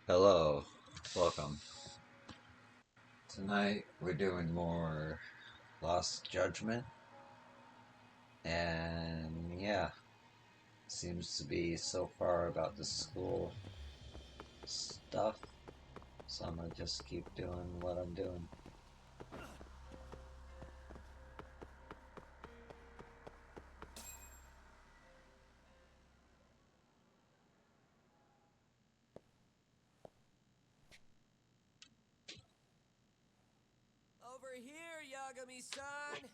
Hello, welcome. Tonight we're doing more Lost Judgment, and yeah, seems to be so far about the school stuff, so I'm gonna just keep doing what I'm doing. Over here, Yagami-san!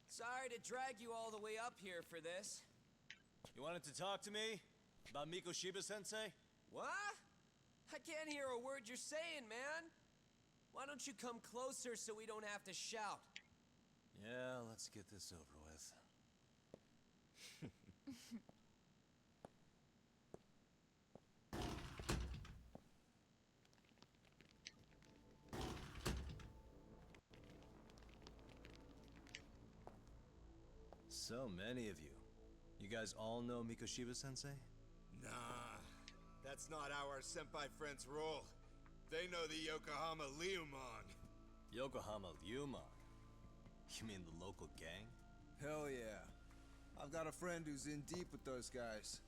Sorry to drag you all the way up here for this. You wanted to talk to me? About Mikoshiba-sensei? What? I can't hear a word you're saying, man! Why don't you come closer so we don't have to shout? Yeah, let's get this over with. So many of you. You guys all know Mikoshiba-sensei? Nah, that's not how our senpai friends roll. They know the Yokohama Leomon. Yokohama Ryumon. You mean the local gang? Hell yeah. I've got a friend who's in deep with those guys.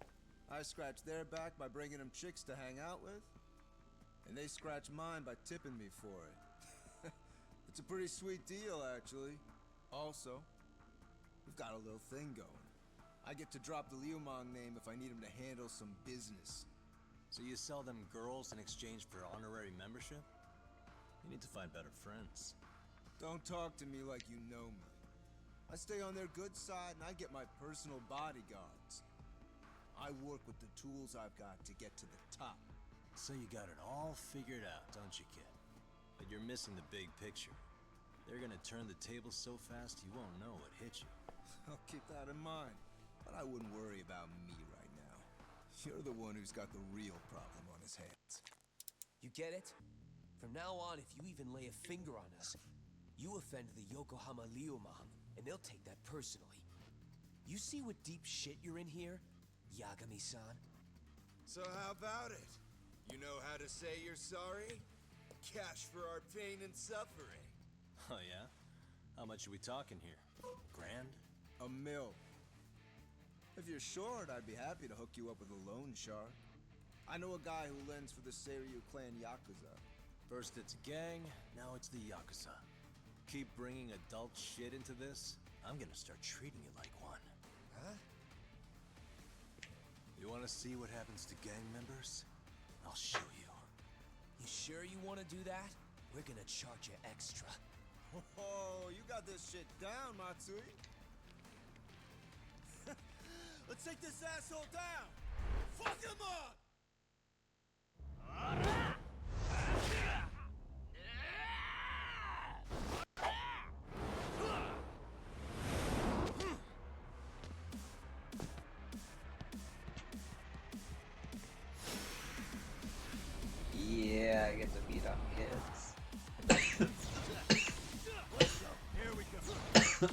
I scratch their back by bringing them chicks to hang out with, and they scratch mine by tipping me for it. It's a pretty sweet deal, actually. Also, we've got a little thing going. I get to drop the Leomon name if I need him to handle some business. So you sell them girls in exchange for honorary membership? You need to find better friends. Don't talk to me like you know me. I stay on their good side and I get my personal bodyguards. I work with the tools I've got to get to the top. So you got it all figured out, don't you, kid? But you're missing the big picture. They're gonna turn the tables so fast you won't know what hit you. I'll keep that in mind. But I wouldn't worry about me right now. You're the one who's got the real problem on his hands. You get it? From now on, if you even lay a finger on us, you offend the Yokohama Leomon, and they'll take that personally. You see what deep shit you're in here, Yagami-san? So how about it? You know how to say you're sorry? Cash for our pain and suffering. Oh yeah? How much are we talking here? Grand? A mill. If you're short, I'd be happy to hook you up with a loan shark. I know a guy who lends for the Seiryu clan Yakuza. First it's a gang, now it's the Yakuza. Keep bringing adult shit into this, I'm gonna start treating you like one. Huh? You wanna see what happens to gang members? I'll show you. You sure you want to do that? We're gonna charge you extra. Oh, you got this shit down, Matsui. Let's take this asshole down! Fuck him up! Yeah, I get to beat up kids. Here we go.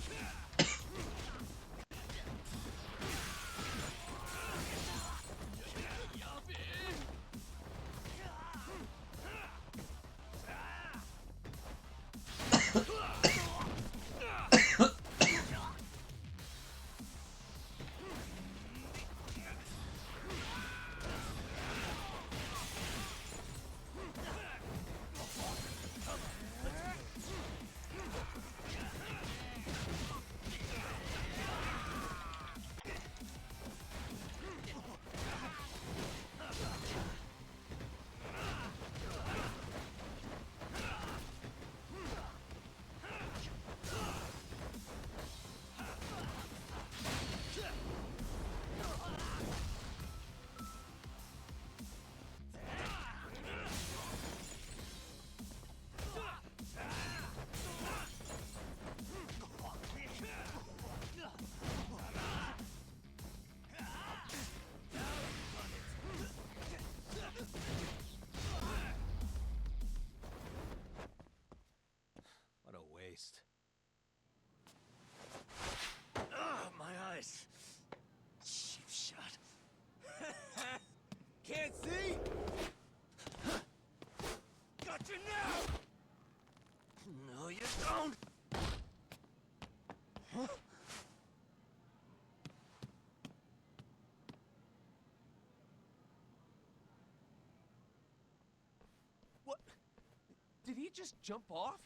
he just jump off?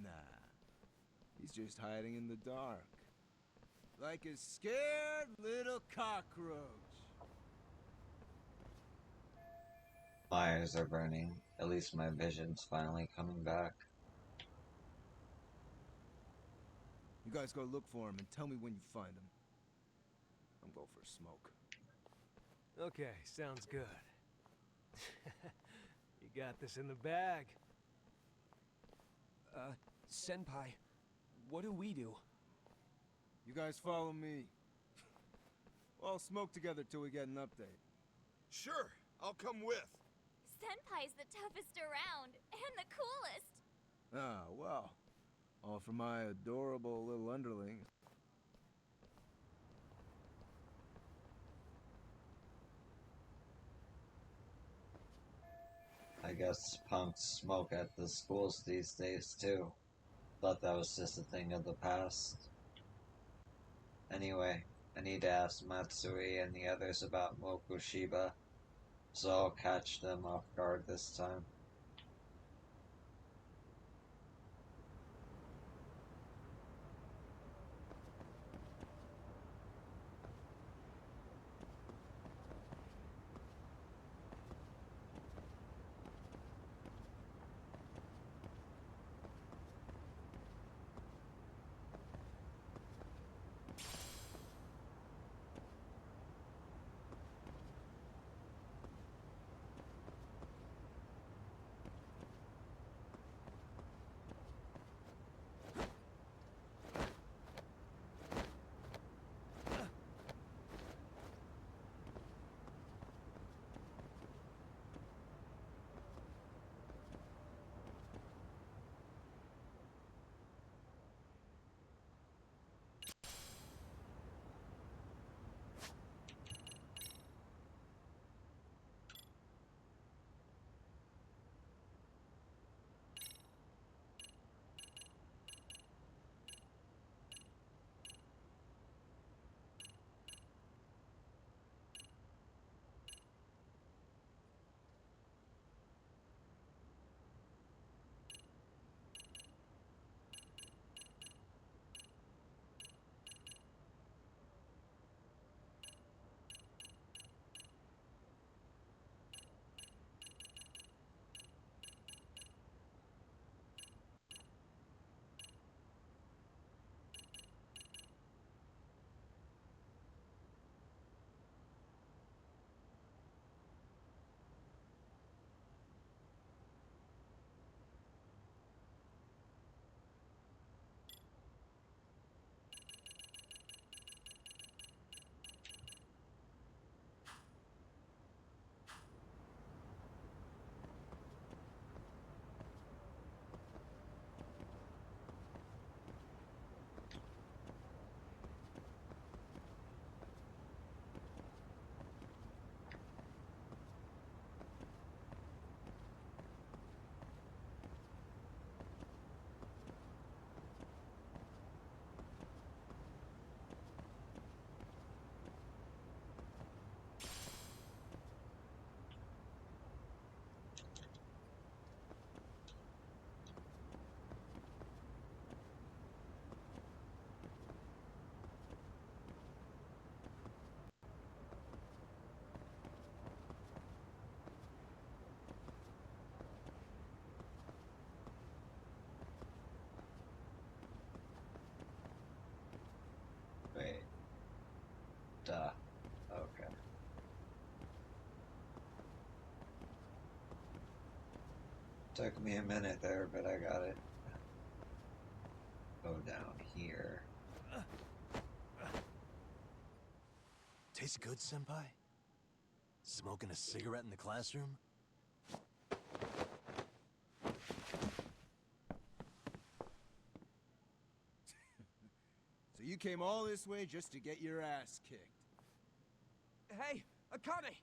Nah. He's just hiding in the dark. Like a scared little cockroach. My eyes are burning. At least my vision's finally coming back. You guys go look for him and tell me when you find him. I'm going for a smoke. Okay, sounds good. You got this in the bag. Senpai, what do we do? You guys follow me. We'll all smoke together till we get an update. Sure, I'll come with. Senpai's the toughest around, and the coolest. Ah, well. All for my adorable little underling. I guess punks smoke at the schools these days too. Thought that was just a thing of the past. Anyway, I need to ask Matsui and the others about Mokushiba, so I'll catch them off guard this time. Wait. Duh. Okay. Took me a minute there, but I got it. Go down here. Tastes good, Senpai? Smoking a cigarette in the classroom? So you came all this way just to get your ass kicked. Hey, Akane!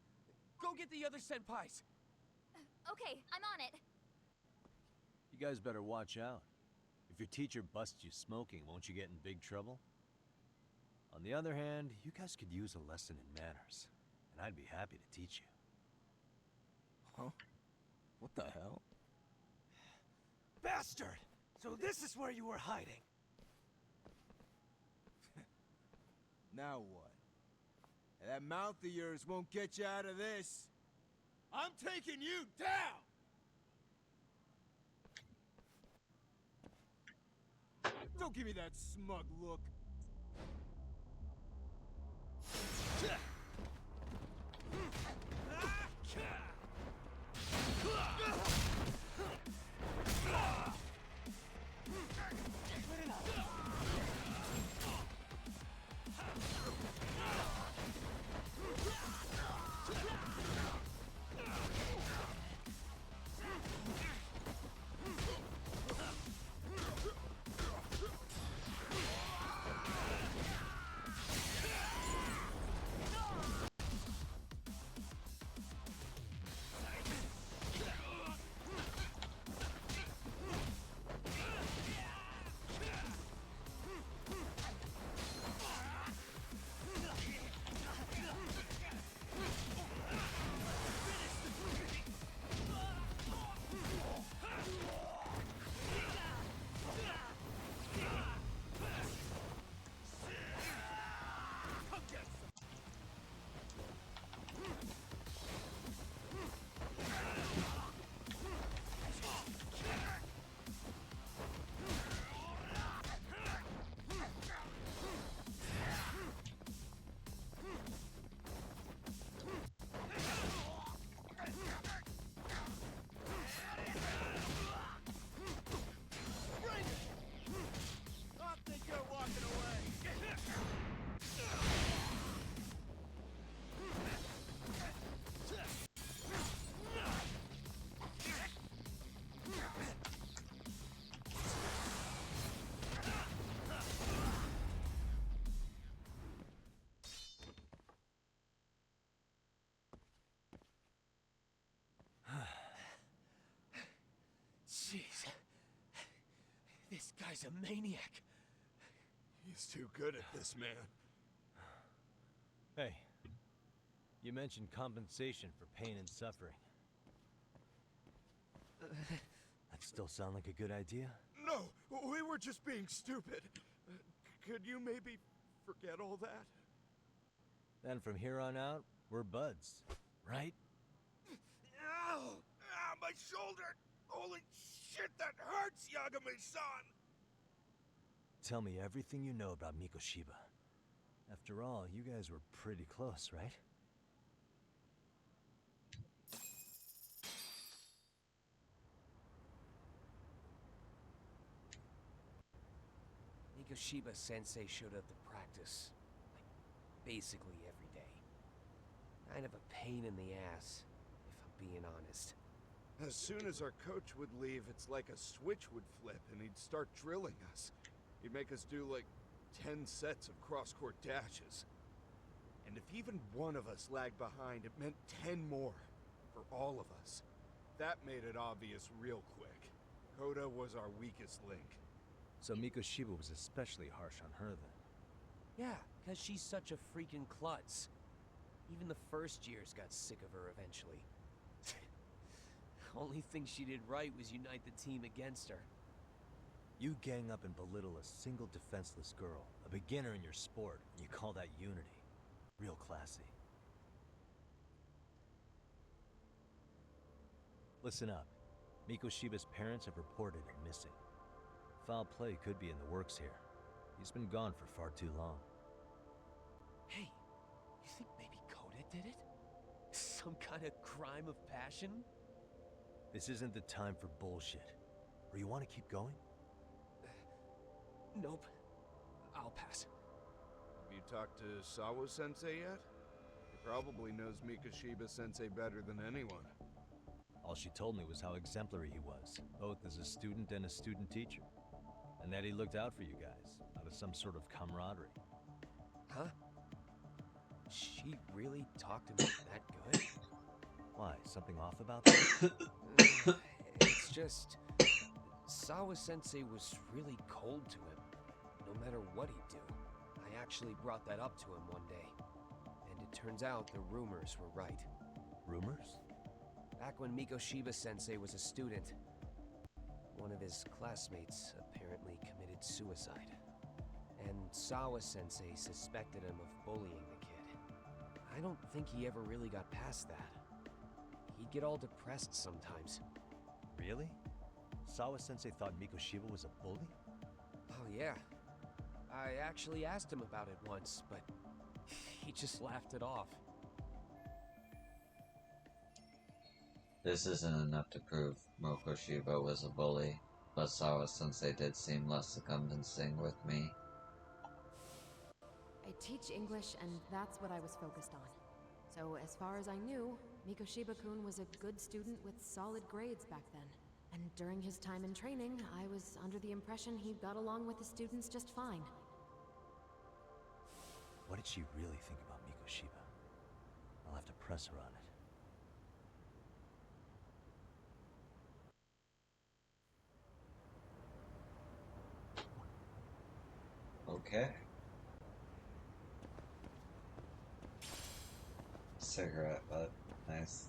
Go get the other senpais! Okay, I'm on it. You guys better watch out. If your teacher busts you smoking, won't you get in big trouble? On the other hand, you guys could use a lesson in manners, and I'd be happy to teach you. Huh? What the hell? bastard! So this is where you were hiding. Now what? That mouth of yours won't get you out of this. I'm taking you down! Don't give me that smug look. Jeez. This guy's a maniac. He's too good at this, man. Hey, you mentioned compensation for pain and suffering. That still sound like a good idea? No, we were just being stupid. Could you maybe forget all that? Then from here on out, we're buds, right? Ow! Ah, my shoulder! Holy shit, that hurts, Yagami-san! Tell me everything you know about Mikoshiba. After all, you guys were pretty close, right? Mikoshiba Sensei showed up to practice, like, basically every day. Kind of a pain in the ass, if I'm being honest. As soon as our coach would leave, it's like a switch would flip and he'd start drilling us. He'd make us do like 10 sets of cross-court dashes. And if even one of us lagged behind, it meant 10 more for all of us. That made it obvious real quick. Koda was our weakest link. So Mikoshiba was especially harsh on her then. Yeah, because she's such a freaking klutz. Even the first years got sick of her eventually. Only thing she did right was unite the team against her. You gang up and belittle a single defenseless girl, a beginner in your sport, and you call that unity. Real classy. Listen up. Mikoshiba's parents have reported him missing. Foul play could be in the works here. He's been gone for far too long. Hey, you think maybe Koda did it? Some kind of crime of passion? This isn't the time for bullshit. Or you want to keep going? Nope. I'll pass. Have you talked to Sawa-sensei yet? He probably knows Mikoshiba-sensei better than anyone. All she told me was how exemplary he was, both as a student and a student teacher. And that he looked out for you guys, out of some sort of camaraderie. Huh? She really talked to me that good? Why, something off about that? It's just... Sawa-sensei was really cold to him, no matter what he'd do. I actually brought that up to him one day. And it turns out the rumors were right. Rumors? Back when Mikoshiba-sensei was a student, one of his classmates apparently committed suicide. And Sawa-sensei suspected him of bullying the kid. I don't think he ever really got past that. He'd get all depressed sometimes. Really? Sawa-sensei thought Mikoshiba was a bully? Oh yeah. I actually asked him about it once, but he just laughed it off. This isn't enough to prove Mokoshiba was a bully, but Sawa-sensei did seem less convincing with me. I teach English, and that's what I was focused on. So as far as I knew, Mikoshiba-kun was a good student with solid grades back then. And during his time in training, I was under the impression he got along with the students just fine. What did she really think about Mikoshiba? I'll have to press her on it. Okay. Cigarette butt. Nice.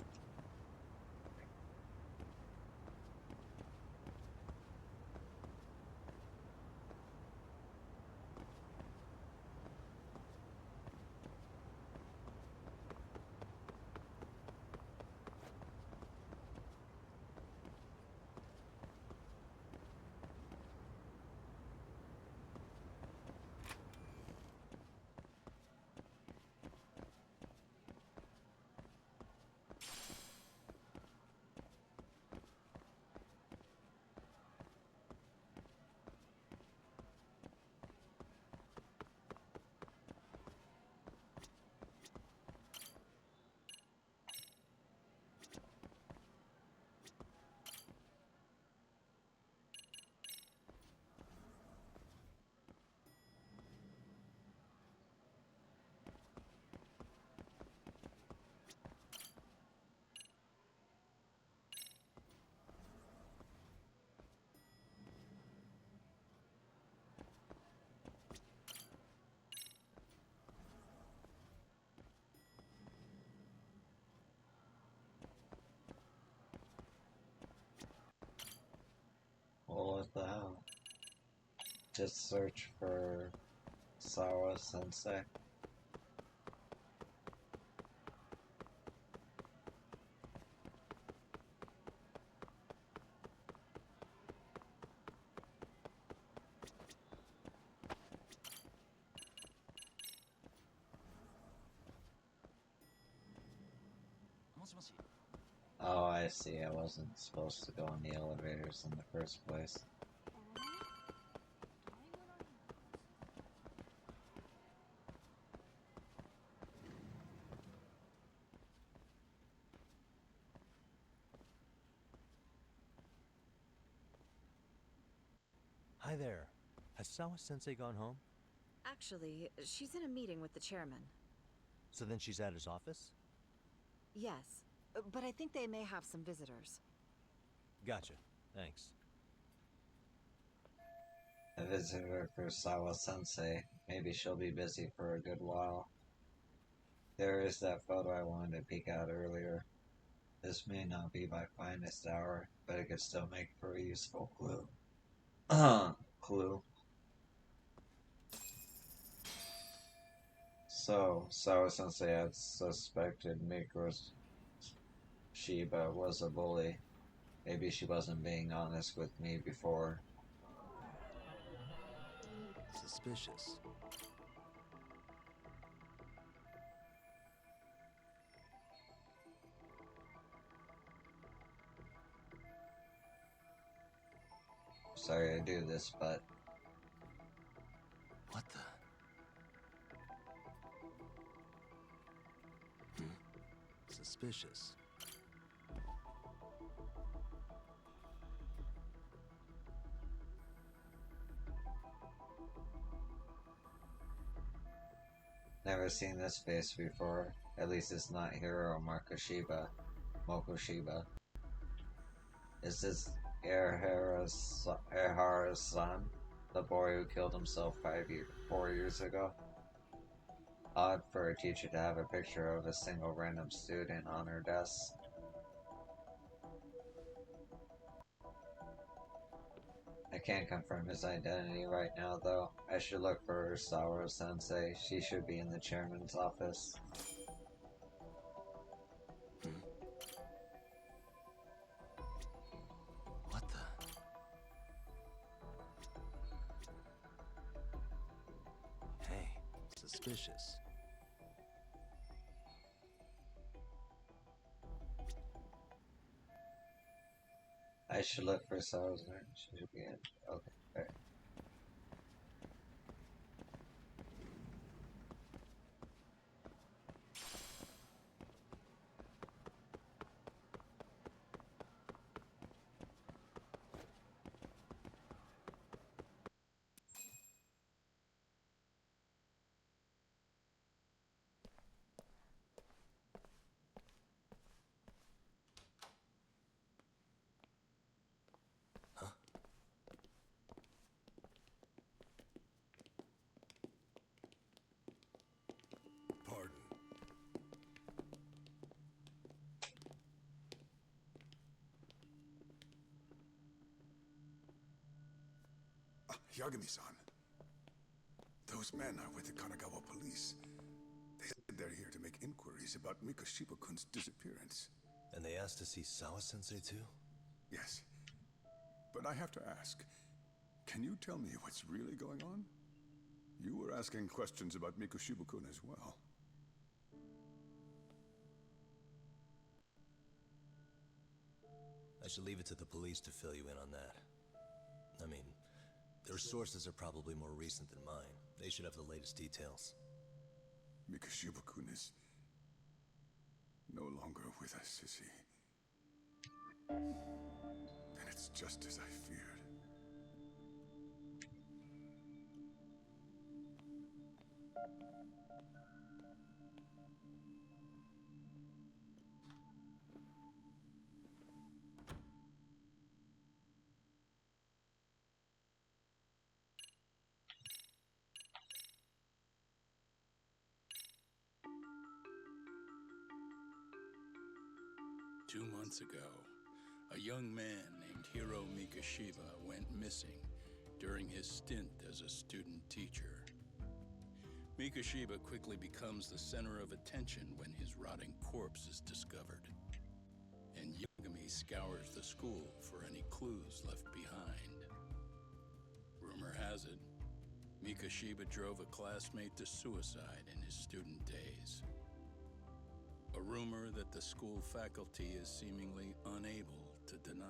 What the hell? Just search for Sawa-sensei. Oh, I see. I wasn't supposed to go in the elevators in the first place. Hi there. Has Sawa-sensei gone home? Actually, she's in a meeting with the chairman. So then she's at his office? Yes, but I think they may have some visitors. Gotcha. Thanks. A visitor for Sawa-sensei. Maybe she'll be busy for a good while. There is that photo I wanted to peek at earlier. This may not be my finest hour, but it could still make for a useful clue. Clue. So, Sawa-sensei had suspected Mikoshiba was a bully. Maybe she wasn't being honest with me before. Suspicious. Sorry to do this, but... What the? Suspicious. Never seen this face before. At least it's not Hiro Mokoshiba. Is this Ehara's son? The boy who killed himself 4 years ago? Odd for a teacher to have a picture of a single random student on her desk. I can't confirm his identity right now, though. I should look for Sawa-sensei. She should be in the chairman's office. What the? Hey, suspicious. I should look for Sawa-sensei. She should be in. Okay, there. Pardon. Yagami-san. Those men are with the Kanagawa police. They said they're here to make inquiries about Mikoshiba-kun's disappearance. And they asked to see Sawa-sensei too? Yes. But I have to ask, can you tell me what's really going on? You were asking questions about Mikoshiba-kun as well. I should leave it to the police to fill you in on that. I mean, their sources are probably more recent than mine. They should have the latest details. Mikoshiba-kun is no longer with us, is he? Then it's just as I feared. Two months ago, a young man named Hiro Mikoshiba went missing during his stint as a student teacher. Mikoshiba quickly becomes the center of attention when his rotting corpse is discovered. And Yagami scours the school for any clues left behind. Rumor has it, Mikoshiba drove a classmate to suicide in his student days. A rumor that the school faculty is seemingly unable to deny.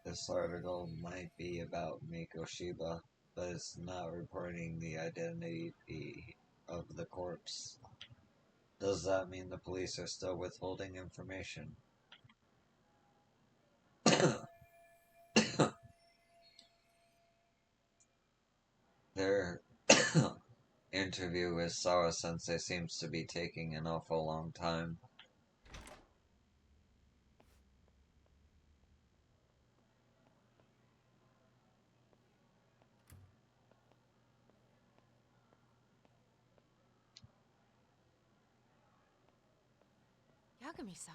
This article might be about Mikoshiba, but it's not reporting the identity of the corpse. Does that mean the police are still withholding information? Their interview with Sawa-sensei seems to be taking an awful long time. Yagami-san,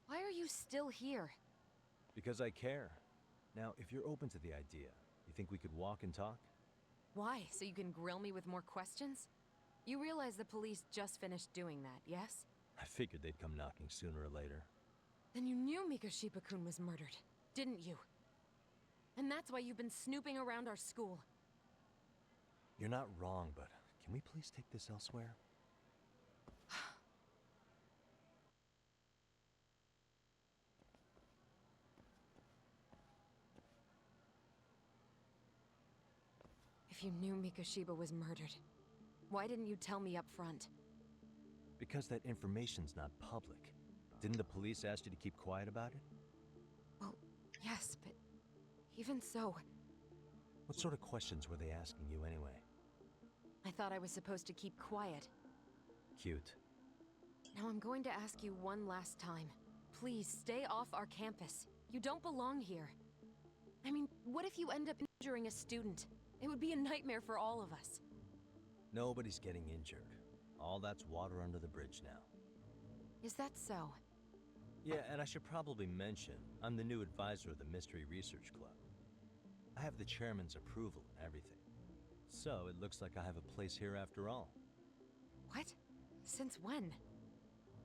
why are you still here? Because I care. Now, if you're open to the idea, you think we could walk and talk? Why? So you can grill me with more questions? You realize the police just finished doing that, yes? I figured they'd come knocking sooner or later. Then you knew Mikoshiba-kun was murdered, didn't you? And that's why you've been snooping around our school. You're not wrong, but can we please take this elsewhere? If you knew Mikoshiba was murdered, why didn't you tell me up front? Because that information's not public. Didn't the police ask you to keep quiet about it? Well, yes, but even so, What sort of questions were they asking you anyway? I thought I was supposed to keep quiet. Cute. Now I'm going to ask you one last time. Please stay off our campus. You don't belong here. I mean, what if you end up injuring a student? It would be a nightmare for all of us. Nobody's getting injured. All that's water under the bridge now. Is that so? Yeah, and I should probably mention, I'm the new advisor of the Mystery Research Club. I have the chairman's approval and everything. So it looks like I have a place here after all. What? Since when?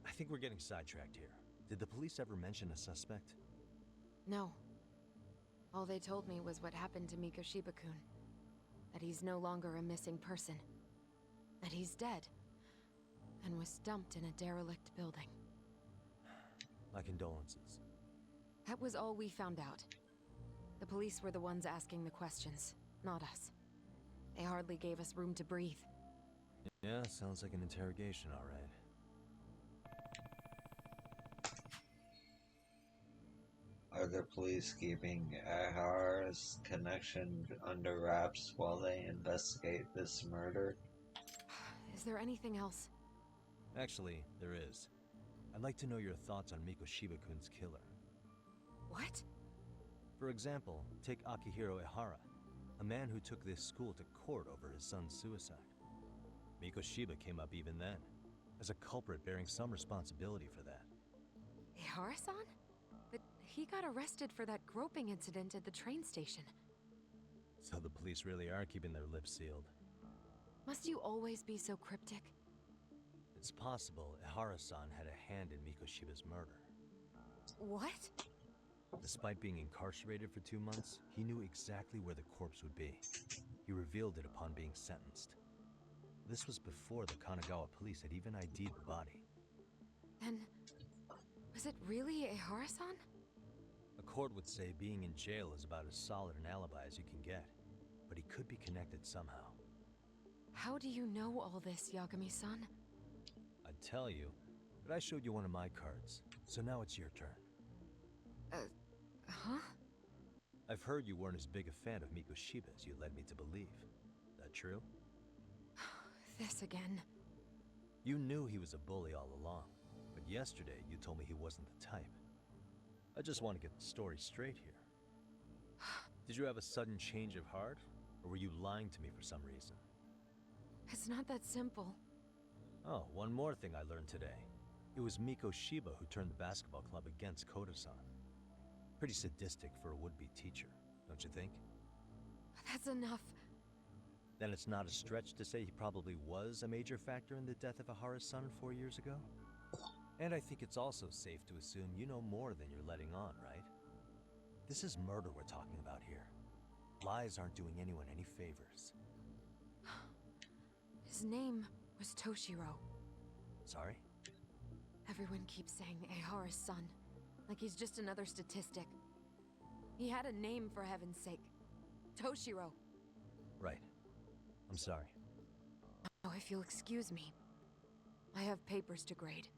I think we're getting sidetracked here. Did the police ever mention a suspect? No. All they told me was what happened to Mikoshiba-kun. That he's no longer a missing person. That he's dead. And was dumped in a derelict building. My condolences. That was all we found out. The police were the ones asking the questions, not us. They hardly gave us room to breathe. Yeah, sounds like an interrogation, all right. Are the police keeping Ahara's connection under wraps while they investigate this murder? Is there anything else? Actually, there is. I'd like to know your thoughts on Mikoshiba-kun's killer. What? For example, take Akihiro Ehara, a man who took this school to court over his son's suicide. Mikoshiba came up even then, as a culprit bearing some responsibility for that. Ehara-san? But he got arrested for that groping incident at the train station. So the police really are keeping their lips sealed. Must you always be so cryptic? It's possible Ehara-san had a hand in Mikoshiba's murder. What? Despite being incarcerated for 2 months, he knew exactly where the corpse would be. He revealed it upon being sentenced. This was before the Kanagawa police had even ID'd the body. Then, was it really Ehara-san? A court would say being in jail is about as solid an alibi as you can get, but he could be connected somehow. How do you know all this, Yagami-san? I'd tell you, but I showed you one of my cards, so now it's your turn. Huh? I've heard you weren't as big a fan of Mikoshiba as you led me to believe. That true? This again. You knew he was a bully all along, but yesterday you told me he wasn't the type. I just want to get the story straight here. Did you have a sudden change of heart, or were you lying to me for some reason? It's not that simple. Oh, one more thing I learned today. It was Mikoshiba who turned the basketball club against Koda-san. Pretty sadistic for a would-be teacher, don't you think? That's enough. Then it's not a stretch to say he probably was a major factor in the death of Ahara's son 4 years ago? And I think it's also safe to assume you know more than you're letting on, right? This is murder we're talking about here. Lies aren't doing anyone any favors. His name was Toshiro. Sorry? Everyone keeps saying Ehara's son, like he's just another statistic. He had a name, for heaven's sake. Toshiro. Right. I'm sorry. Oh, if you'll excuse me. I have papers to grade.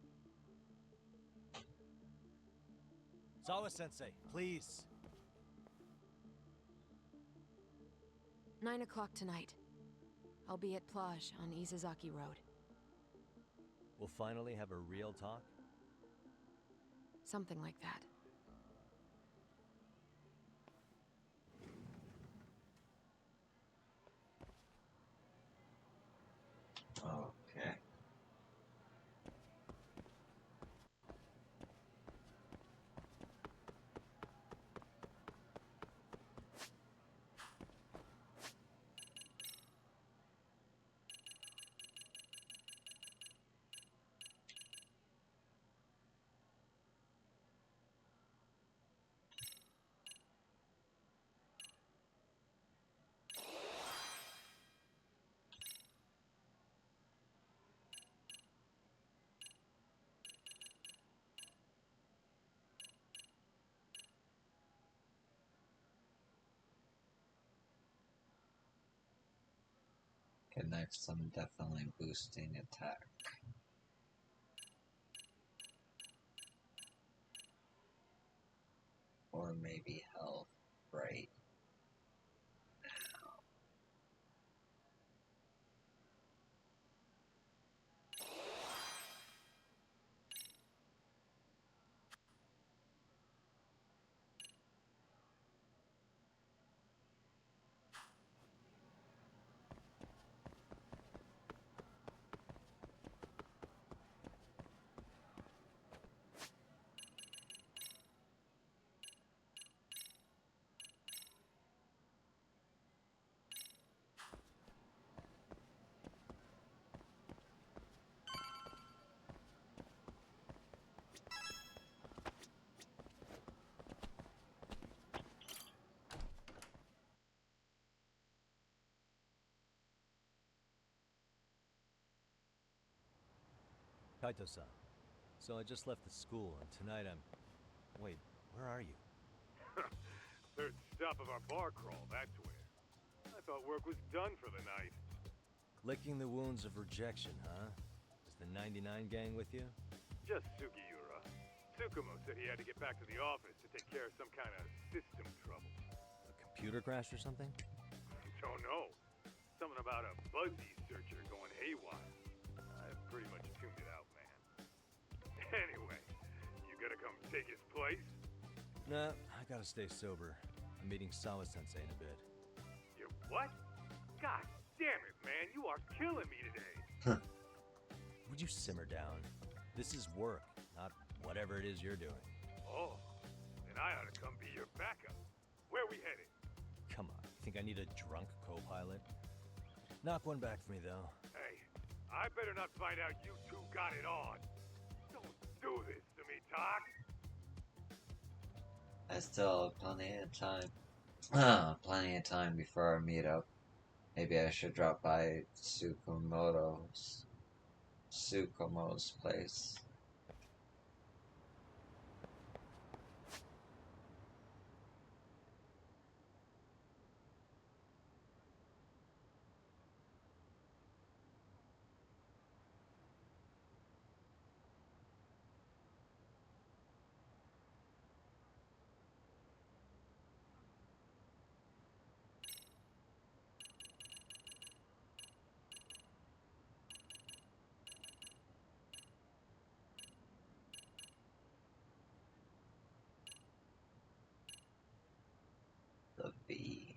Sawa-sensei, please. 9 o'clock tonight. I'll be at Plage on Isazaki Road. We'll finally have a real talk? Something like that. Okay. Okay, next I'm definitely boosting attack. Or maybe health right now. Kaito-san. So I just left the school, and tonight I'm... Wait, where are you? Third stop of our bar crawl, that's where. I thought work was done for the night. Licking the wounds of rejection, huh? Is the 99 gang with you? Just Sugiura. Tsukumo said he had to get back to the office to take care of some kind of system trouble. A computer crash or something? Don't know. Something about a Buzzy searcher going haywire. I pretty much tuned it out, man. Anyway, you gonna come take his place? Nah, I gotta stay sober. I'm meeting Sawa-sensei in a bit. You what? God damn it, man, you are killing me today. Would you simmer down? This is work, not whatever it is you're doing. Oh, then I ought to come be your backup. Where we headed? Come on, you think I need a drunk co-pilot? Knock one back for me, though. Hey, I better not find out you two got it on. Don't do this to me, Talk. I still have plenty of time. Plenty of time before our meetup. Maybe I should drop by Tsukumo's place. The V.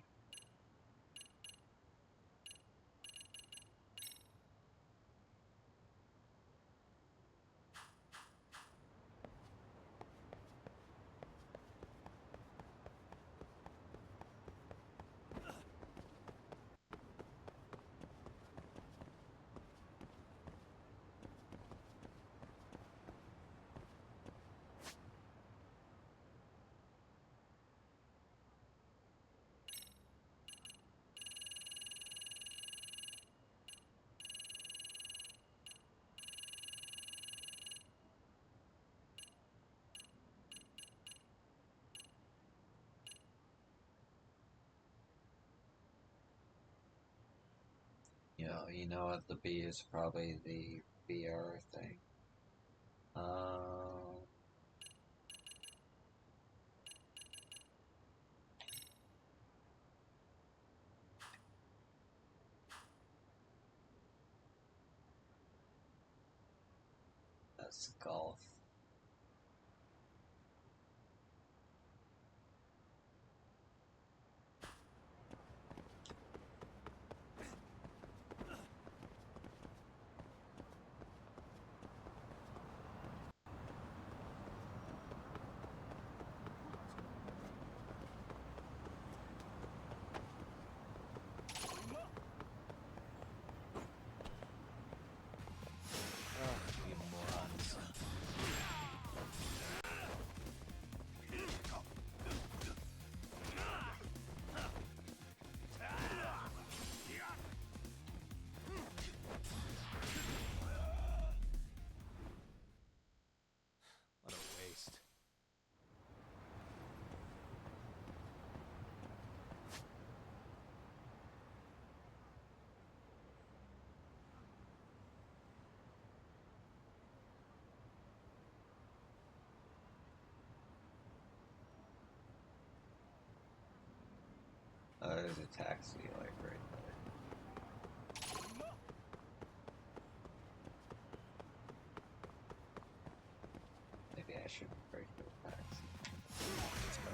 You know what, the B is probably the VR thing. That's golf. You morons. What a waste. Oh, there's a taxi like right there. Maybe I should break the taxi. Let's go.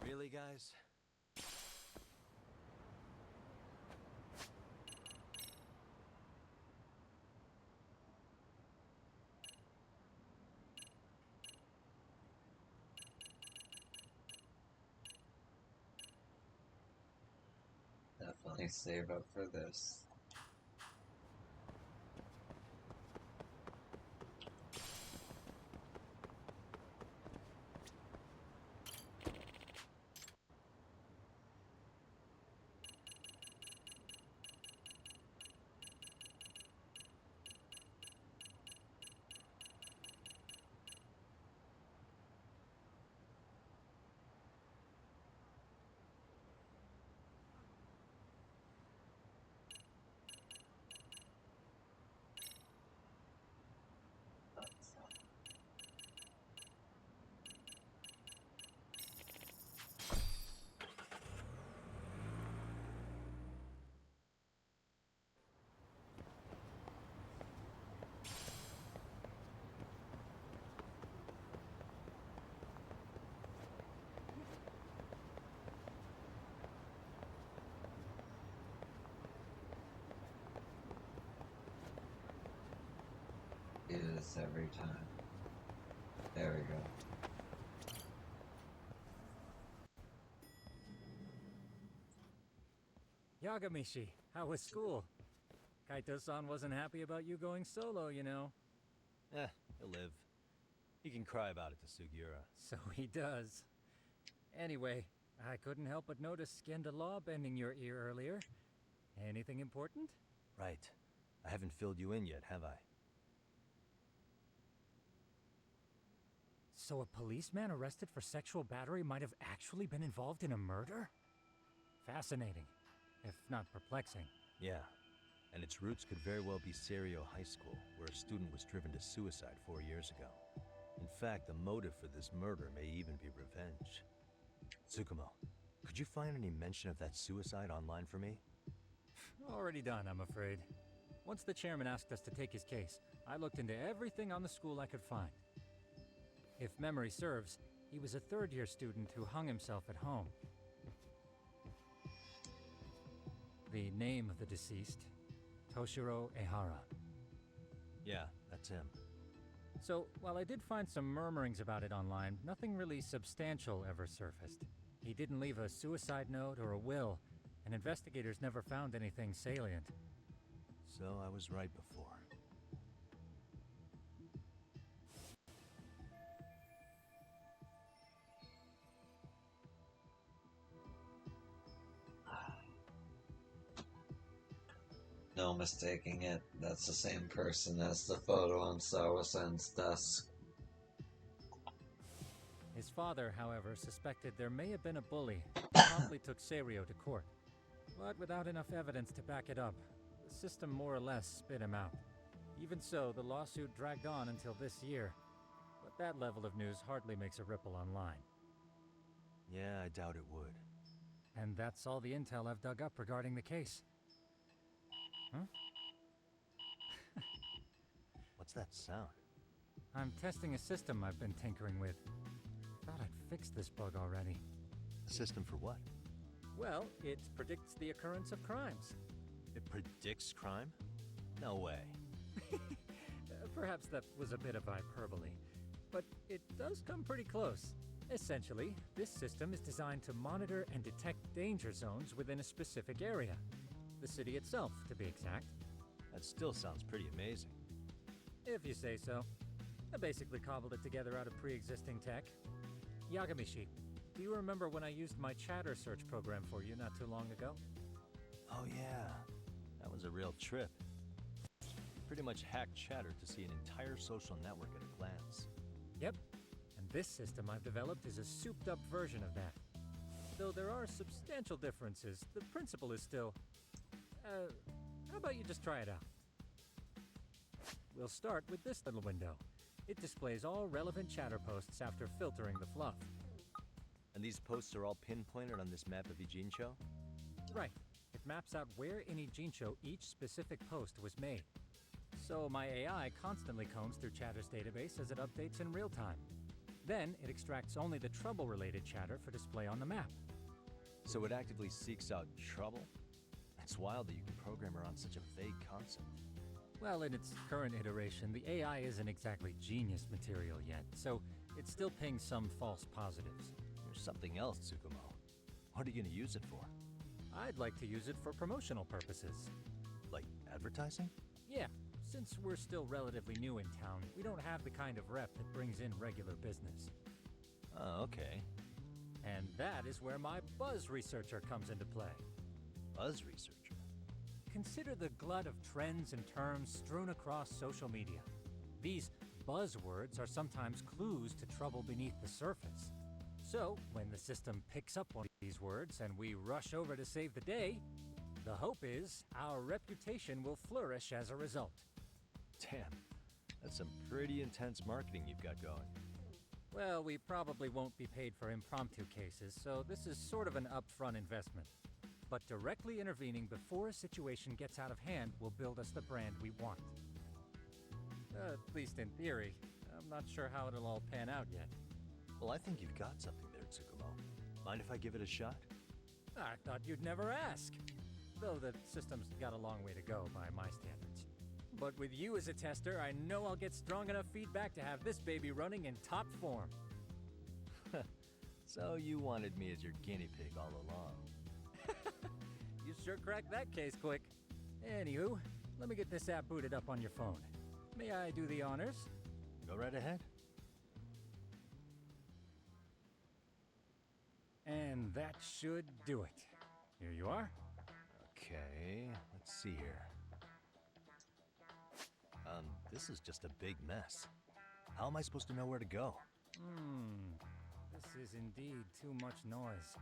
Really, guys? definitely save up for this. Do this every time. There we go. Yagamishi, how was school? Kaito-san wasn't happy about you going solo, you know. He'll live. He can cry about it to Sugiura. So he does. Anyway, I couldn't help but notice Skenda Law bending your ear earlier. Anything important? Right. I haven't filled you in yet, have I? So a policeman arrested for sexual battery might have actually been involved in a murder? Fascinating, if not perplexing. Yeah, and its roots could very well be Serio High School, where a student was driven to suicide 4 years ago. In fact, the motive for this murder may even be revenge. Tsukumo, could you find any mention of that suicide online for me? Already done, I'm afraid. Once the chairman asked us to take his case, I looked into everything on the school I could find. If memory serves, he was a third-year student who hung himself at home. The name of the deceased, Toshiro Ehara. Yeah, that's him. So, while I did find some murmurings about it online, nothing really substantial ever surfaced. He didn't leave a suicide note or a will, and investigators never found anything salient. So I was right before. No mistaking it. That's the same person as the photo on Sawa-san's desk. His father, however, suspected there may have been a bully and promptly took Serio to court. But without enough evidence to back it up, the system more or less spit him out. Even so, the lawsuit dragged on until this year. But that level of news hardly makes a ripple online. Yeah, I doubt it would. And that's all the intel I've dug up regarding the case. Huh? What's that sound? I'm testing a system I've been tinkering with. Thought I'd fixed this bug already. A system for what? Well, it predicts the occurrence of crimes. It predicts crime? No way. Perhaps that was a bit of hyperbole, but it does come pretty close. Essentially, this system is designed to monitor and detect danger zones within a specific area. The city itself, to be exact. That still sounds pretty amazing. If you say so. I basically cobbled it together out of pre-existing tech. Yagamishi, do you remember when I used my chatter search program for you not too long ago? Oh yeah, that was a real trip. Pretty much hacked Chatter to see an entire social network at a glance. Yep, and this system I've developed is a souped-up version of that. Though there are substantial differences, the principle is still... how about you just try it out? We'll start with this little window. It displays all relevant chatter posts after filtering the fluff. And these posts are all pinpointed on this map of Ijincho? Right. It maps out where in Ijincho each specific post was made. So my AI constantly combs through Chatter's database as it updates in real time. Then it extracts only the trouble-related chatter for display on the map. So it actively seeks out trouble? It's wild that you can program around such a vague concept. Well, in its current iteration, the AI isn't exactly genius material yet, so it still pings some false positives. There's something else, Tsukumo. What are you going to use it for? I'd like to use it for promotional purposes. Like advertising? Yeah, since we're still relatively new in town, we don't have the kind of rep that brings in regular business. Oh, okay. And that is where my buzz researcher comes into play. Buzz researcher? Consider the glut of trends and terms strewn across social media. These buzzwords are sometimes clues to trouble beneath the surface. So, when the system picks up one of these words and we rush over to save the day, the hope is our reputation will flourish as a result. Damn, that's some pretty intense marketing you've got going. Well, we probably won't be paid for impromptu cases, so this is sort of an upfront investment. But directly intervening before a situation gets out of hand will build us the brand we want. At least in theory. I'm not sure how it'll all pan out yet. Well, I think you've got something there, Tsukumo. Mind if I give it a shot? I thought you'd never ask. Though the system's got a long way to go by my standards. But with you as a tester, I know I'll get strong enough feedback to have this baby running in top form. So you wanted me as your guinea pig all along. You sure cracked that case quick. Anywho, let me get this app booted up on your phone. May I do the honors? Go right ahead. And that should do it. Here you are. Okay, let's see here. This is just a big mess. How am I supposed to know where to go? This is indeed too much noise.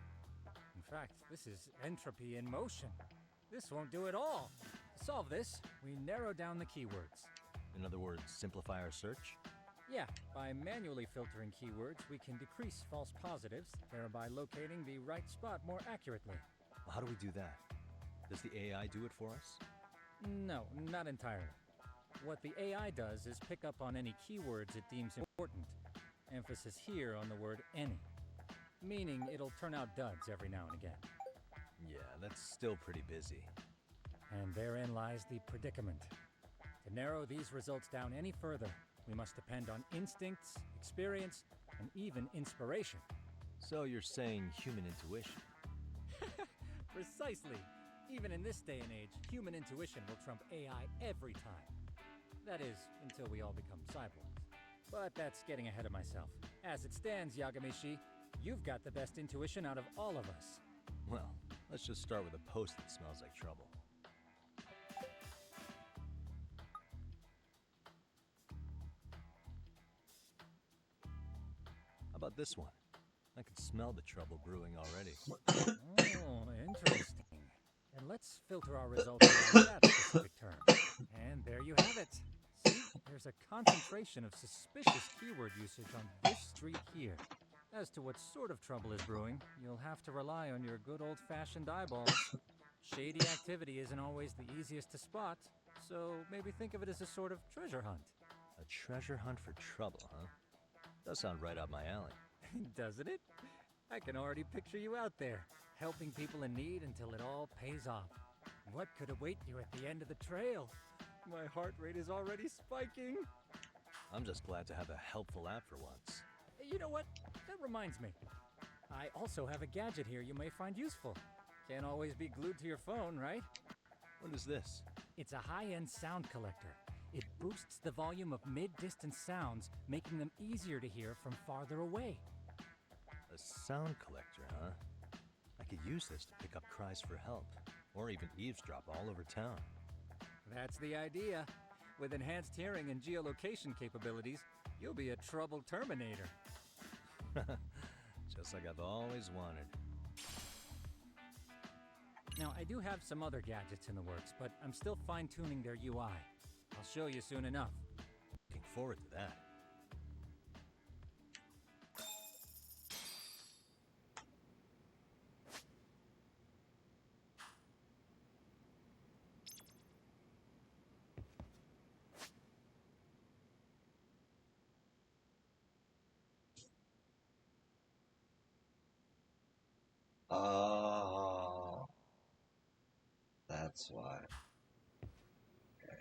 In fact, this is entropy in motion. This won't do it all. To solve this, we narrow down the keywords. In other words, simplify our search? Yeah, by manually filtering keywords, we can decrease false positives, thereby locating the right spot more accurately. Well, how do we do that? Does the AI do it for us? No, not entirely. What the AI does is pick up on any keywords it deems important. Emphasis here on the word any. Meaning it'll turn out duds every now and again. Yeah, that's still pretty busy. And therein lies the predicament. To narrow these results down any further, we must depend on instincts, experience, and even inspiration. So you're saying human intuition? Precisely. Even in this day and age, human intuition will trump AI every time. That is, until we all become cyborgs. But that's getting ahead of myself. As it stands, Yagamishi, you've got the best intuition out of all of us. Well, let's just start with a post that smells like trouble. How about this one? I can smell the trouble brewing already. Oh, interesting. And let's filter our results by that specific term. And there you have it. See, there's a concentration of suspicious keyword usage on this street here. As to what sort of trouble is brewing, you'll have to rely on your good old-fashioned eyeballs. Shady activity isn't always the easiest to spot, so maybe think of it as a sort of treasure hunt. A treasure hunt for trouble, huh? Does sound right up my alley. Doesn't it? I can already picture you out there, helping people in need until it all pays off. What could await you at the end of the trail? My heart rate is already spiking. I'm just glad to have a helpful app for once. You know what? That reminds me. I also have a gadget here you may find useful. Can't always be glued to your phone, right? What is this? It's a high-end sound collector. It boosts the volume of mid-distance sounds, making them easier to hear from farther away. A sound collector, huh? I could use this to pick up cries for help, or even eavesdrop all over town. That's the idea. With enhanced hearing and geolocation capabilities, you'll be a trouble terminator. Just like I've always wanted. Now, I do have some other gadgets in the works, but I'm still fine-tuning their UI. I'll show you soon enough. Looking forward to that. Oh, that's why. Okay.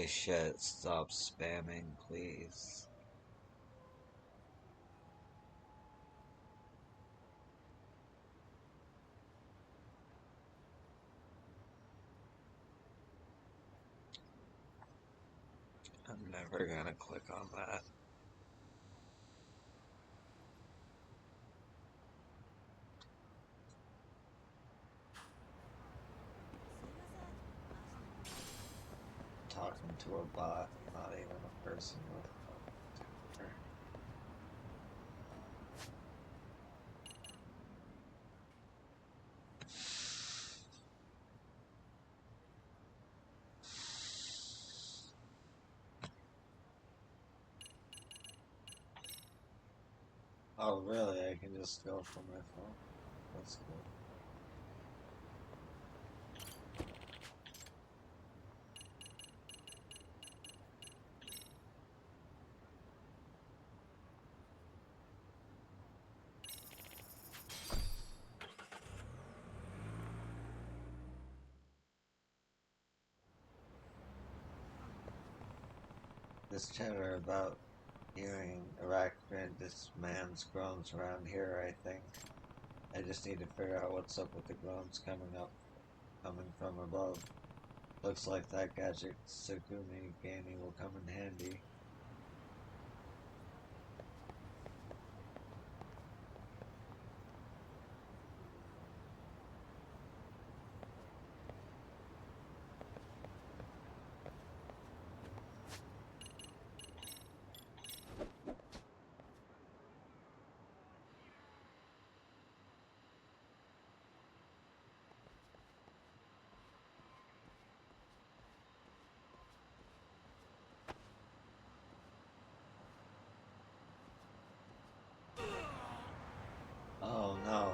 Holy shit, stop spamming, please. I'm never gonna click on that. Talking to a bot, not even a person with a computer. Oh really? I can just go from my phone? That's cool. This chatter about hearing arachnid man's groans around here, I think. I just need to figure out what's up with the groans coming from above. Looks like that gadget Tsugumi gave me will come in handy. Oh no.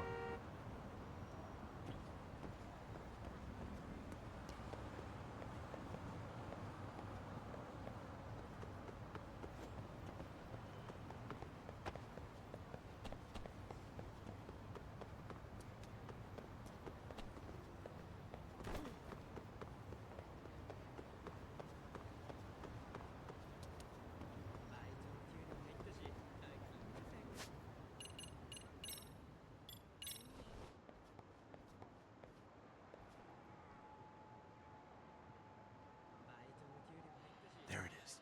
There it is.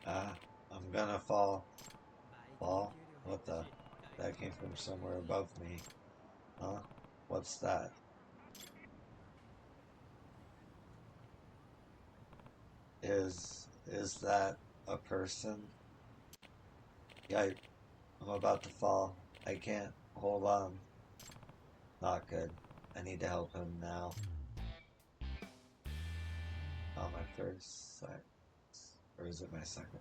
I'm gonna fall. Fall? What the? That came from somewhere above me. Huh? What's that? Is that a person? Yeah, I'm about to fall. I can't hold on. Not good. I need to help him now. Oh, my first sight. Or is it my second?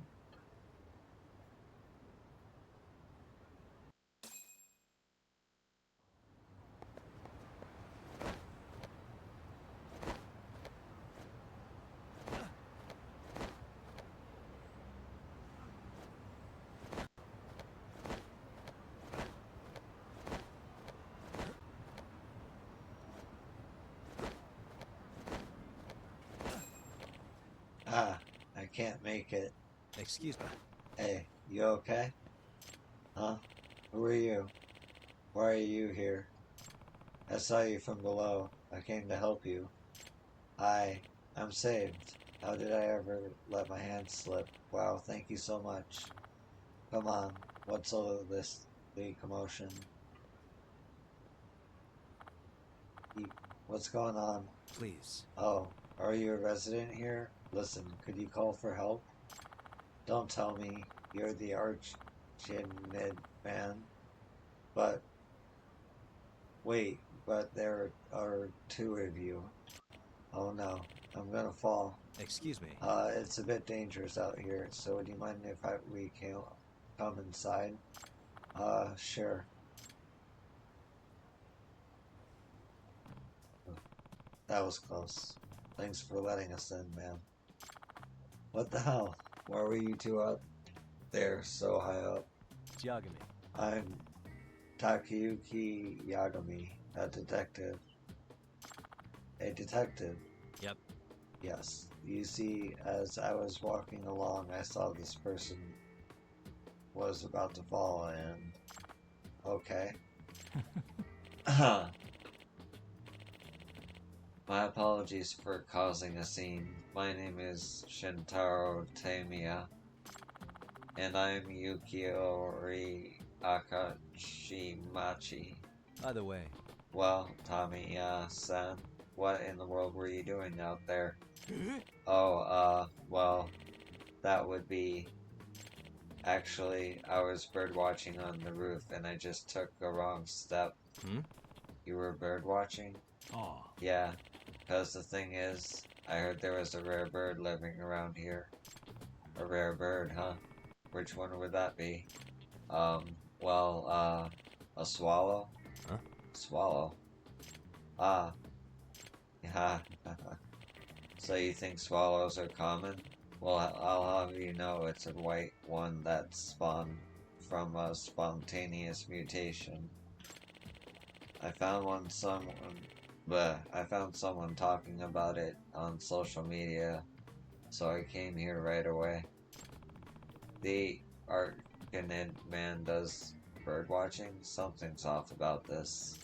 I can't make it. Excuse me. Hey, you okay? Huh? Who are you? Why are you here? I saw you from below. I came to help you. I'm saved. How did I ever let my hand slip? Wow, thank you so much. Come on, what's all of this, the commotion? What's going on? Please. Oh, are you a resident here? Listen, could you call for help? Don't tell me you're the Arachnid man. But, wait, but there are two of you. Oh no, I'm gonna fall. Excuse me. It's a bit dangerous out here, so would you mind if we can come inside? Sure. That was close. Thanks for letting us in, man. What the hell? Why were you two up there so high up? Yagami. I'm Takayuki Yagami, a detective. a detective. Yep. Yes. You see, as I was walking along, I saw this person was about to fall, and okay. My apologies for causing a scene. My name is Shintaro Tamiya, and I'm Yukiori Akashimachi. Either way. Well, Tamiya-san, what in the world were you doing out there? Oh, well, that would be... Actually, I was bird watching on the roof, and I just took a wrong step. You were bird watching? Aw. Yeah, because the thing is, I heard there was a rare bird living around here. A rare bird, huh? Which one would that be? Well, a swallow? Huh? Swallow? Ah. Yeah. So you think swallows are common? Well, I'll have you know it's a white one that spawned from a spontaneous mutation. I found someone talking about it on social media, so I came here right away. The Arcanid man does bird watching? Something's off about this.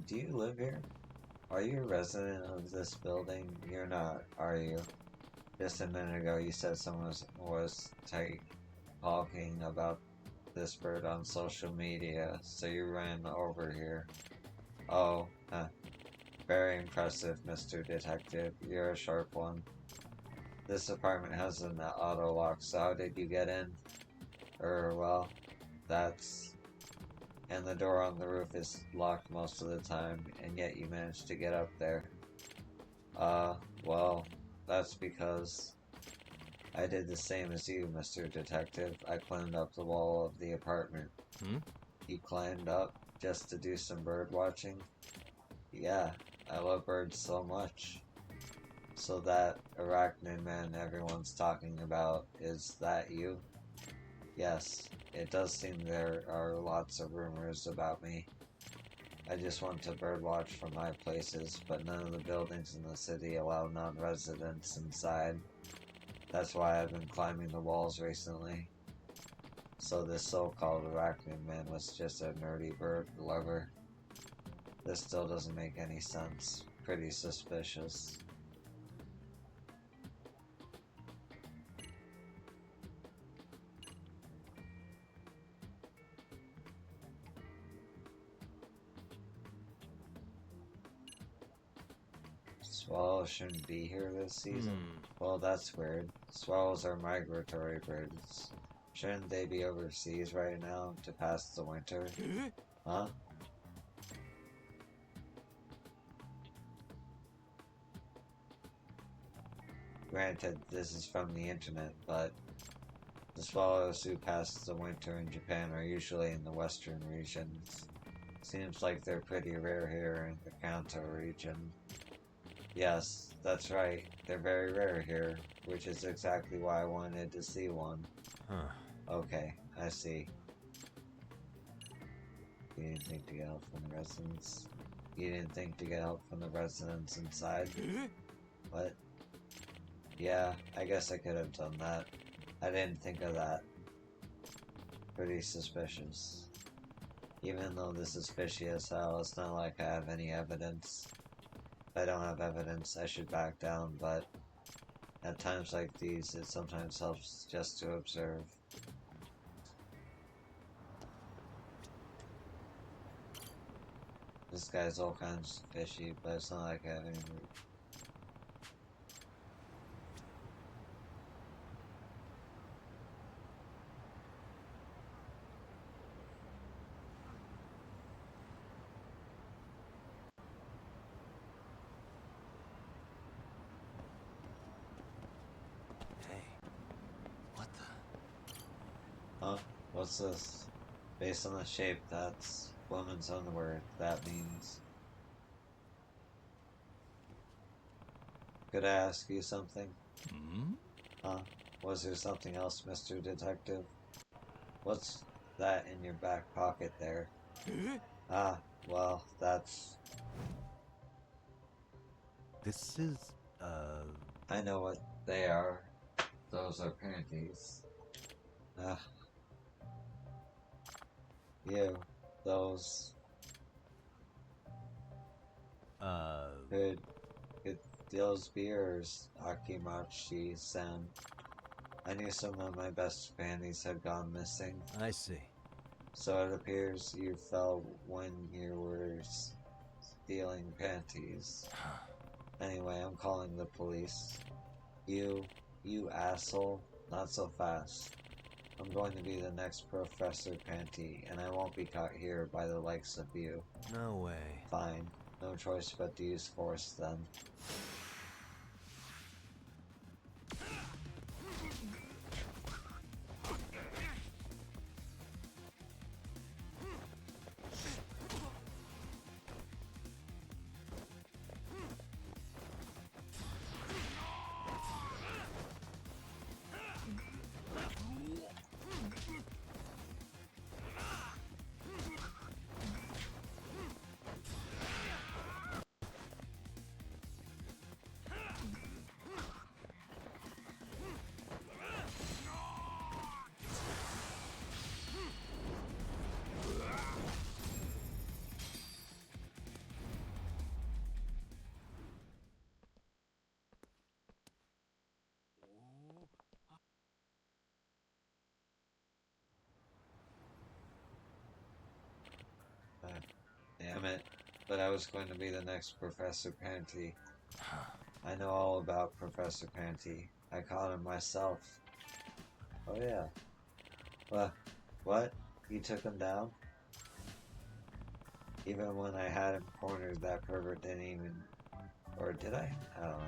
Do you live here? Are you a resident of this building? You're not, are you? Just a minute ago you said someone was talking about this bird on social media, so you ran over here. Oh, very impressive, Mr. Detective. You're a sharp one. This apartment has an auto lock, so how did you get in? Well, that's... And the door on the roof is locked most of the time, and yet you managed to get up there. Well, that's because I did the same as you, Mr. Detective. I climbed up the wall of the apartment. You climbed up just to do some bird watching? Yeah, I love birds so much. So that arachnid man everyone's talking about, is that you? Yes, it does seem there are lots of rumors about me. I just want to birdwatch from my places, but none of the buildings in the city allow non-residents inside. That's why I've been climbing the walls recently. So this so-called arachnid man was just a nerdy bird lover. This still doesn't make any sense. Pretty suspicious. Swallows shouldn't be here this season. Well, that's weird. Swallows are migratory birds. Shouldn't they be overseas right now to pass the winter? Huh? Granted, this is from the internet, but the swallows who pass the winter in Japan are usually in the western regions. Seems like they're pretty rare here in the Kanto region. Yes, that's right. They're very rare here, which is exactly why I wanted to see one. Huh. Okay, I see. You didn't think to get help from the residents? You didn't think to get help from the residents inside? What? Yeah, I guess I could have done that. I didn't think of that. Pretty suspicious. Even though this is fishy as hell, it's not like I have any evidence. If I don't have evidence, I should back down, but at times like these, it sometimes helps just to observe. This guy's all kinds of fishy, but it's not like I have any... What's this? Based on the shape, that's woman's underwear. That means... Could I ask you something? Hmm? Huh? Was there something else, Mr. Detective? What's that in your back pocket there? Ah, well, that's... This is, I know what they are. Those are panties. Ah. You. Those... Could those be yours, Akimachi-san? I knew some of my best panties had gone missing. I see. So it appears you fell when you were stealing panties. Anyway, I'm calling the police. You asshole, not so fast. I'm going to be the next Professor Panty, and I won't be caught here by the likes of you. No way. Fine. No choice but to use force then. Damn it. But I was going to be the next Professor Panty. I know all about Professor Panty. I caught him myself. Oh yeah. What? You took him down? Even when I had him cornered, that pervert didn't even... Or did I? I don't know.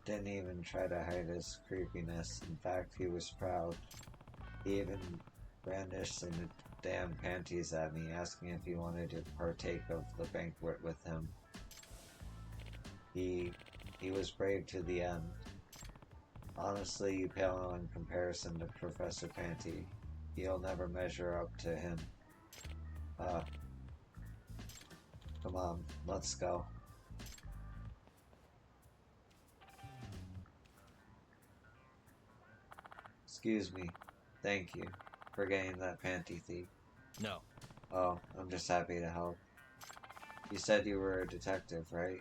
Didn't even try to hide his creepiness. In fact, he was proud. He even brandished some damn panties at me, asking if he wanted to partake of the banquet with him. He was brave to the end. Honestly, you pale in comparison to Professor Panty. You'll never measure up to him. Come on, let's go. Excuse me. Thank you for getting that panty thief. No. Oh, I'm just happy to help. You said you were a detective, right?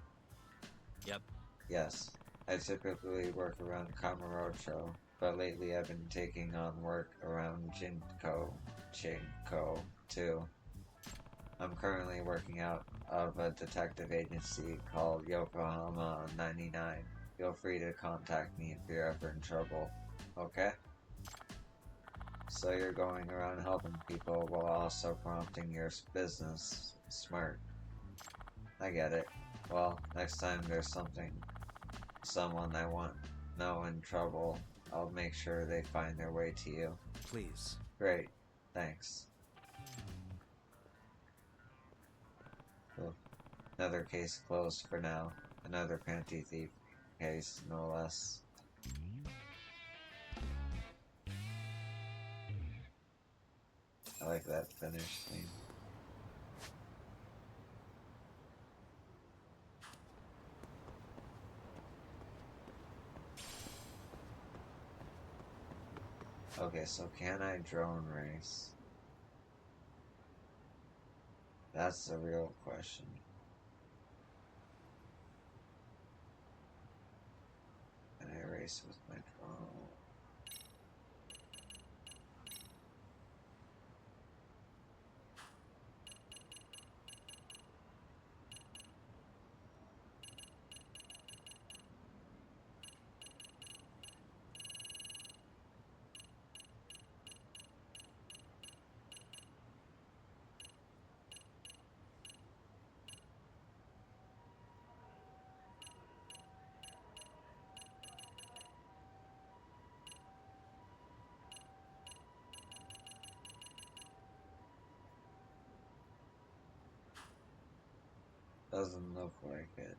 Yep. Yes. I typically work around Kamurocho, but lately I've been taking on work around Jinko too. I'm currently working out of a detective agency called Yokohama 99. Feel free to contact me if you're ever in trouble, okay? So you're going around helping people while also prompting your business. Smart. I get it. Well, next time there's someone I want know in trouble, I'll make sure they find their way to you. Please. Great. Thanks. Oh, another case closed for now. Another panty thief case, no less. I like that finish theme. Okay, so can I drone race? That's the real question. Can I race with my drone? Doesn't look like it.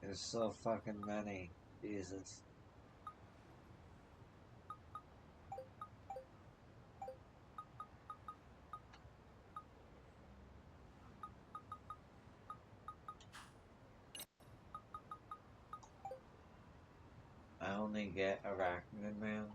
There's so fucking many. Jesus. I only get Arachnid Man.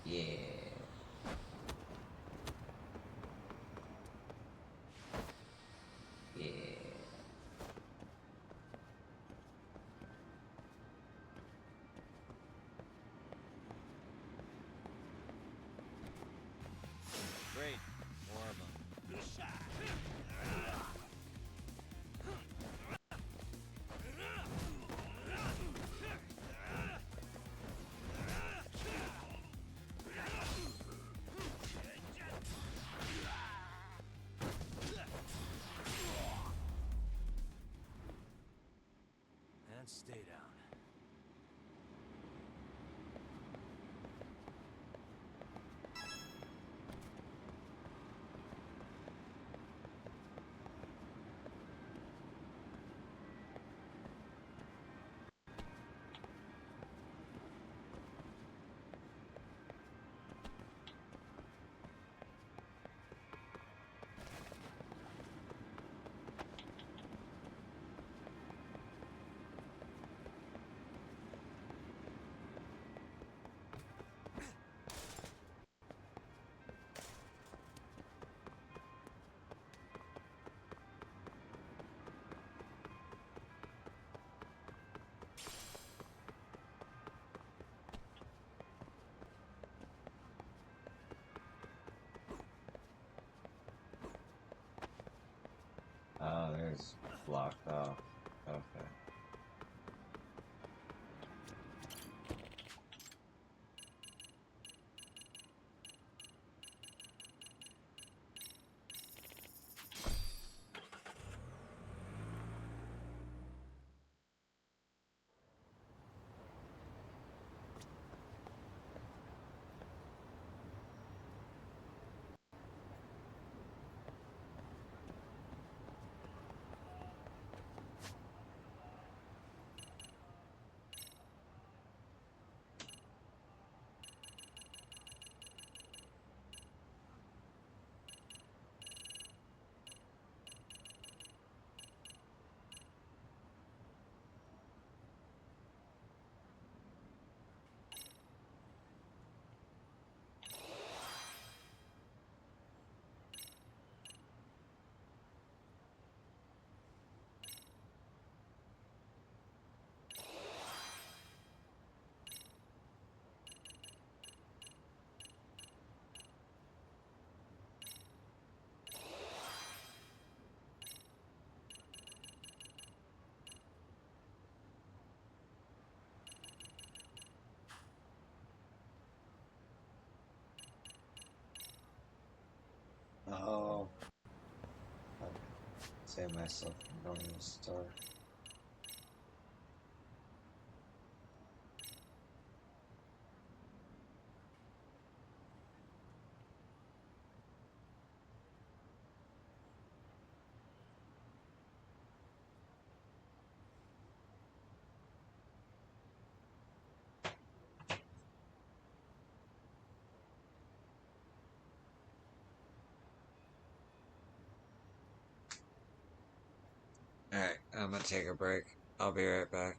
Yeah. Yeah. Great. More of them. And stay down. save myself from going to the store. Alright, I'm gonna take a break. I'll be right back.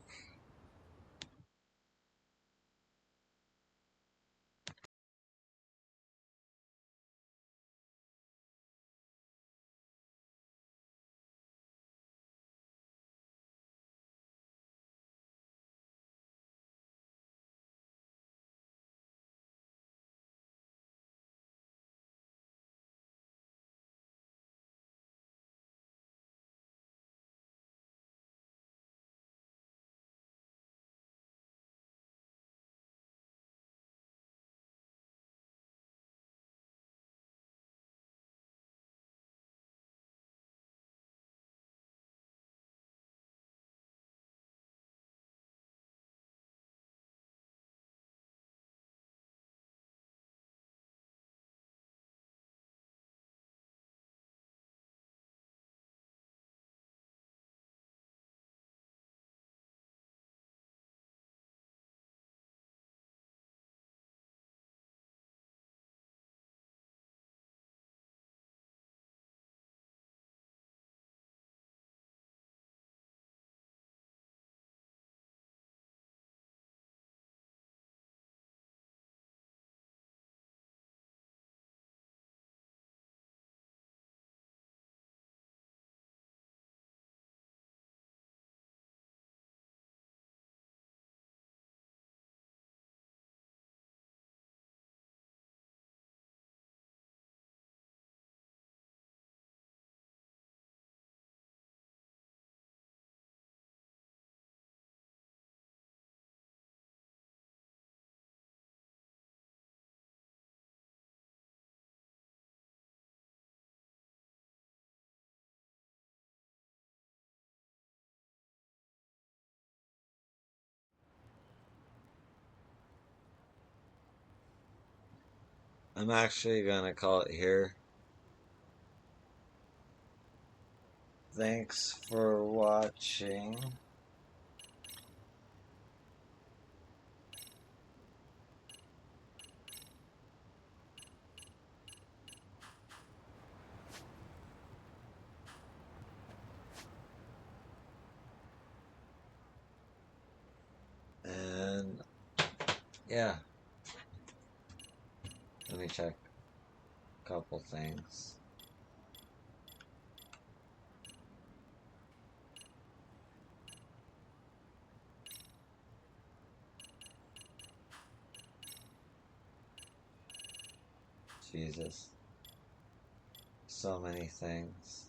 I'm actually gonna call it here. Thanks for watching. And yeah, let me check a couple things. Jesus. So many things.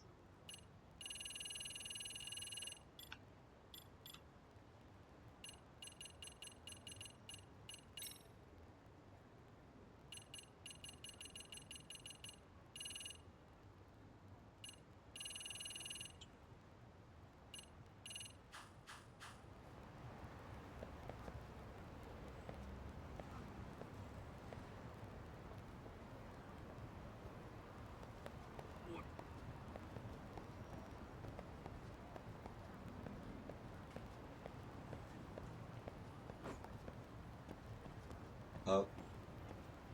Oh,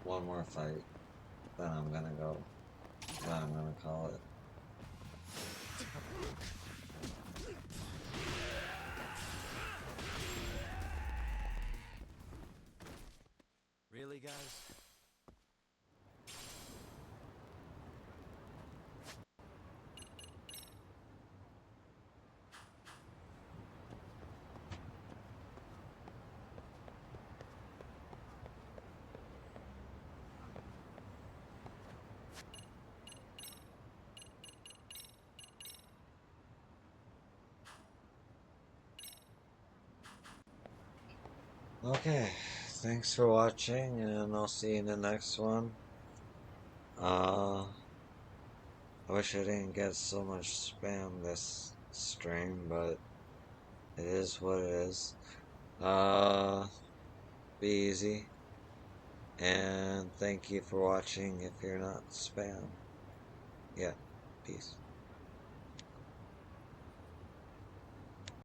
one more fight. Then I'm gonna go. Then I'm gonna call it. Really, guys? Okay, thanks for watching, and I'll see you in the next one. wish I didn't get so much spam this stream, but it is what it is. Be easy. And thank you for watching if you're not spam. Yeah, peace.